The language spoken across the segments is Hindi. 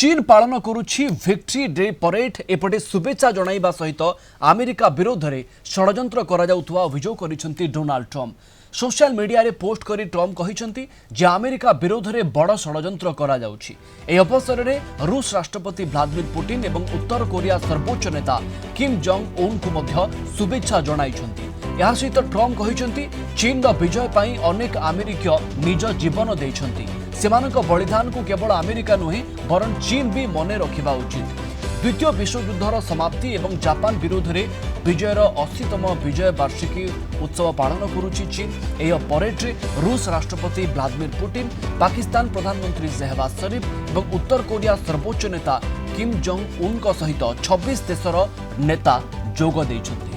चीन पालन करुछि विक्ट्री डे परेड एपटे शुभेच्छा जणाइबा सहित अमेरिका विरोध में षड्यंत्र करा जाउथुवा अभियोग करिसेंती डोनाल्ड ट्रम्प। सोशल मीडिया रे पोस्ट करी ट्रम्प कहिसेंती जे अमेरिका विरोध में बड़ षड्यंत्र करा जाउछि। एही अवसर में रूस राष्ट्रपति व्लादिमीर पुतिन एवं उत्तर कोरिया सर्वोच्च नेता किम जोंग उन को मध्य शुभेच्छा जणाइछंती। यार सहित ट्रम्प कहिसेंती चीन विजय पाई अनेक अमेरिकीय निज जीवन देइछंती। सेमानक बलिदान को केवल अमेरिका नुहे बरं चीन भी मने रखिबा उचित। द्वितीय विश्वयुद्धर समाप्ति एवं जापान विरोध में विजयर 80तम विजय वार्षिकी उत्सव पालन करुछि चीन। एह परेड रे रूस राष्ट्रपति व्लादिमीर पुतिन, पाकिस्तान प्रधानमंत्री शहबाज शरीफ एवं उत्तर कोरिया सर्वोच्च नेता किम जोंग उन सहित 26 देशर नेता जोग देइछंती।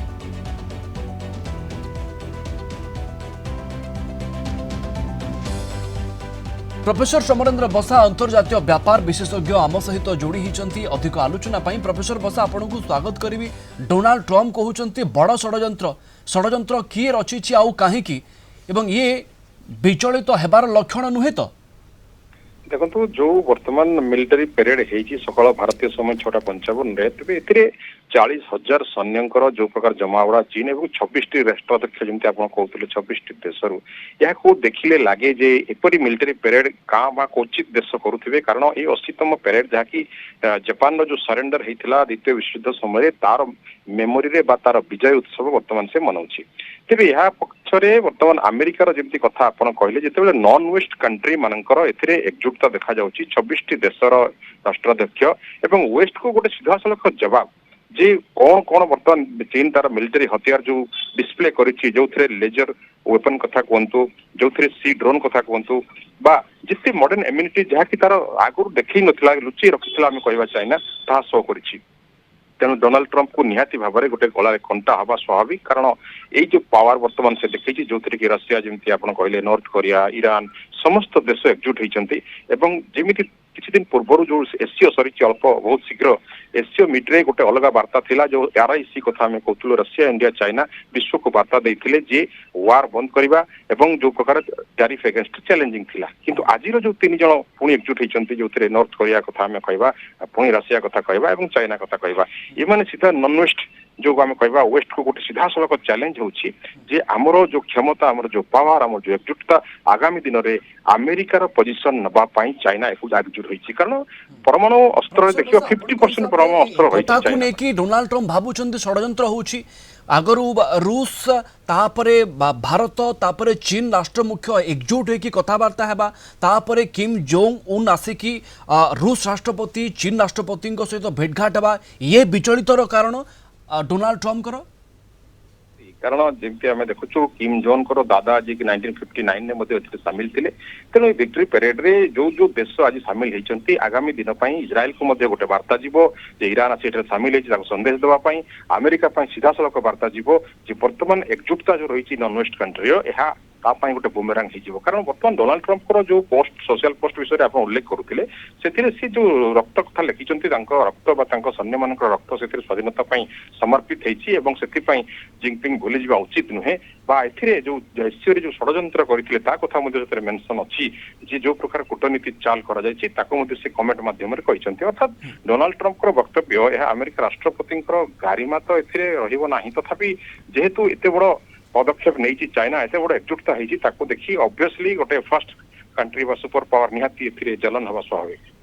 प्रोफेसर समरेंद्र बसा अंतर्जातीय व्यापार विशेषज्ञ आम सहित जोड़ी होती। अधिक आलोचना पाई प्रोफेसर बसा आपन को स्वागत करी। डोनाल्ड ट्रम्प कहते बड़ षड्यंत्र किए रची आउ कहीं ये विचलित हेबार लक्षण नुहे तो देखो जो वर्तमान मिलिटारी परेड है सकाल भारतीय समय 6:55 तेज ए 40,000 सैन्यंकर जो प्रकार जमावड़ा चीन और 26 राष्ट्राध्यक्ष जमी आप कहते 26 देश या देखिले लगे जे एपरी मिलिटारी परेड क्या क्वचित देश करुवे कारण ये 80तम परेड जहाँकि जापान जो सरेंडर होता द्वितीय विश्वयुद्ध समय तार मेमोरी रे तार विजय उत्सव वर्तमान से मनाऊँच। तेज यह पक्षरे वर्तमान अमेरिकार जमी कथा आपड़ कहले जिते नॉन वेस्ट कंट्री मानकर एकजुटता देखा जाउछि 26 देशर राष्ट्राध्यक्ष एवं वेस्ट को गोटे सीधासलख जवाब जे कौन कौन वर्तमान चीन तार मिलिटारी हथियार जो डिस्प्ले करिछि जो लेजर वेपन कथा कहतु जो सी ड्रोन कथा कहतु बा जिते मॉडर्न इम्यूनिटी जहाँकि तार आगुरी देखी नथिला लुचि रखिथिला आमे कहबा चाइना ता शो करिछि। तेणु डोनाल्ड ट्रम्प को निहाती भाव में गोटे गला कंटा हवा स्वाभाविक कारण ये जो पावर वर्तमान से देखी जो कि रशिया जमी आप कहले नॉर्थ कोरिया ईरान समस्त देश एकजुट होती जमी किसी दिन पूर्व जो एसीय सरी अल्प बहुत शीघ्र एसीय मीट्रे गोटे अलग वार्ता थिला जो RIC कथा आम कहूँ रशिया इंडिया चाइना विश्व को वार्ता देते जे वार बंद करवा एवं जो प्रकार टैरिफ एगेंस्ट चैलेंजिंग थिला किंतु आज जो 3 जन पुणी एकजुट होती जो नॉर्थ कोरिया कथा आम कहवा पुणी रशिया कथा कहवा एवं चाइना कथा कहवा ये माने सीधा नॉन वेस्ट जो आम कहवा वेस्ट को गोटे सीधा सड़क चैलेंज होची जे आमर जो क्षमता आमर जो पावर आमर जो एकजुटता आगामी दिन में अमेरिकार पोजिशन नवाई चाइना एकजुट होती कारण परमाणु अस्त्र देखिए 50% परमाणु अस्त्र होती। डोनाल्ड ट्रम्प भावुं षड्यंत्र होची आगरू रूस तापरे भारत तापरे चीन राष्ट्र मुख्य एकजुट होगी कथबार्ता हेबा तापरे किम जोंग उन आसिकी रूस राष्ट्रपति चीन राष्ट्रपति सहित भेटघाट हेबा ये विचलितर कारण डोनाल्ड ट्रम्प करो कारण जमी आम देखु किम जोन को दादा जी 1959 में सामिल थे तेणु विक्ट्री परेड रे जो जो देश आज सामिल होती आगामी दिन इज्राएल को गोटे वार्ता जीव ईरान आसी सामिल होती संदेश देवाई अमेरिका सीधा सड़क वार्ता जीव बर्तमान एकजुटता जो रही नॉन वेस्ट कंट्री गोटे बुमेरांग हो कारण बर्तमान डोनाल्ड ट्रम्प जो पोस्ट सोशल पोस्ट विषय आप उल्लेख करुले से जो रक्त कथा लिखिं रक्त सैन्य मान रक्त से स्वाधीनता समर्पित होती जिनपिंग भूली जा उचित नुहे जो एसीय जो षड्यंत्र करते कथा मेंशन अच्छी जी जो प्रकार कूटनीति चाल कर कमेंट मध्यम अर्थात डोनाल्ड ट्रम्प वक्तव्य यह अमेरिका राष्ट्रपति गारिमा तो रहा तथापि जेहेतु एत बड़ पदक्षेप नहीं चाइना एत बड़ एकजुटता होती देखी ऑब्वियसली गोटे फर्स्ट कंट्री व सुपर पावर निहाती जलन हवा स्वाभाविक।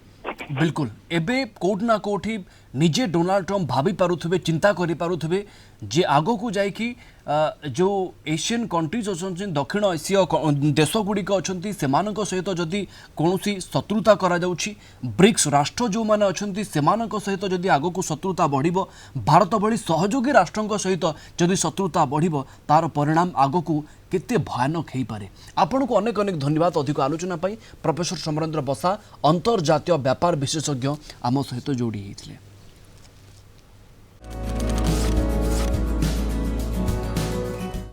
बिल्कुल एबे कोट ना कोठी निजे डोनाल्ड ट्रम्प भाभी पारुथबे चिंता करि पारुथबे जे आगो को जाय कि जो एशियन कंट्रीज अच्छे दक्षिण एसीय देश गुड़िक अच्छा से सहित जदि कौन शत्रुता करा जाउछि ब्रिक्स राष्ट्र जो माने अच्छा सहित जदि आगो को शत्रुता बढ़िबो भारत भली सहयोगी राष्ट्रों सहित जदि शत्रुता बढ़िबो तार परिणाम आगो को केते भयानक हो पारे। आपन को अनेक अनेक धन्यवाद अधिक आलोचना पाई प्रोफेसर समरेंद्र बसा अंतर्जातीय व्यापार विशेषज्ञ आम सहित जोड़ी होते।